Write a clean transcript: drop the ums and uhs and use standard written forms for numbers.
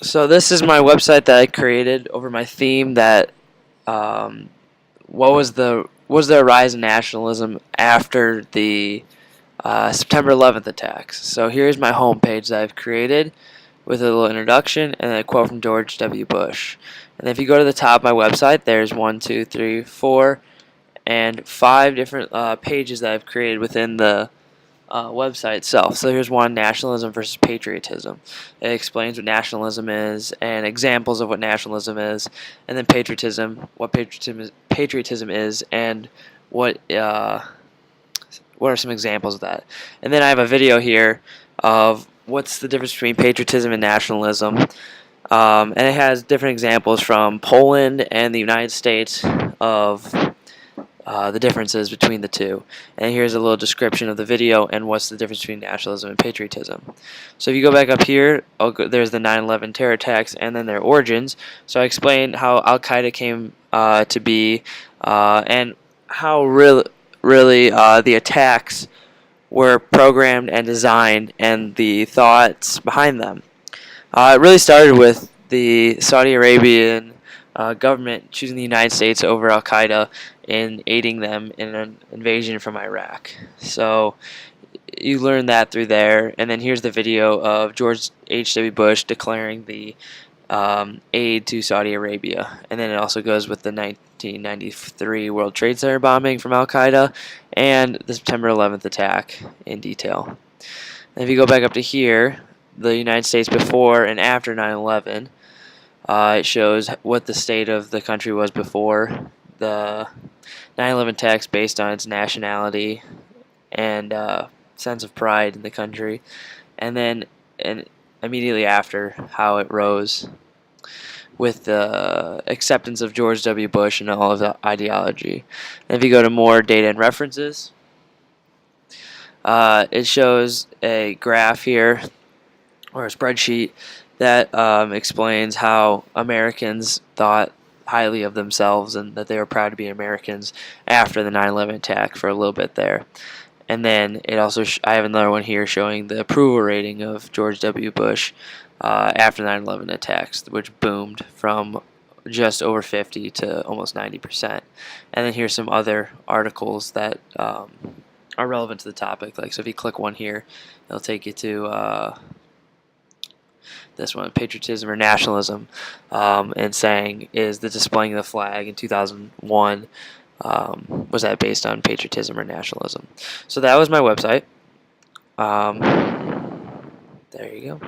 So this is my website that I created over my theme that what was the rise in nationalism after the September 11th attacks. So here's my homepage that I've created with a little introduction and a quote from George W. Bush. And if you go to the top of my website, there's 5 different pages that I've created within the website itself. So here's one: nationalism versus patriotism. It explains what nationalism is and examples of what nationalism is, and then patriotism, what patriotism is, and what are some examples of that. And then I have a video here of what's the difference between patriotism and nationalism. And it has different examples from Poland and the United States of the differences between the two. And here's a little description of the video and what's the difference between nationalism and patriotism. So if you go back up here, there's the 9/11 terror attacks and then their origins. So I explained how Al-Qaeda came to be and how really the attacks were programmed and designed and the thoughts behind them. It really started with the Saudi Arabian government choosing the United States over Al Qaeda in aiding them in an invasion from Iraq. So you learn that through there. And then here's the video of George H.W. Bush declaring the aid to Saudi Arabia. And then it also goes with the 1993 World Trade Center bombing from Al Qaeda and the September 11th attack in detail. And if you go back up to here, the United States before and after 9/11, it shows what the state of the country was before the 9/11 attacks based on its nationality and sense of pride in the country, and then immediately after how it rose with the acceptance of George W. Bush and all of the ideology. And if you go to more data and references, it shows a graph here or a spreadsheet that explains how Americans thought highly of themselves and that they were proud to be Americans after the 9/11 attack for a little bit there. And then it also I have another one here showing the approval rating of George W. Bush after the 9/11 attacks, which boomed from just over 50 to almost 90%. And then here's some other articles that are relevant to the topic. Like, so if you click one here, it'll take you to this one, patriotism or nationalism, and saying, is the displaying of the flag in 2001, was that based on patriotism or nationalism? So that was my website. There you go.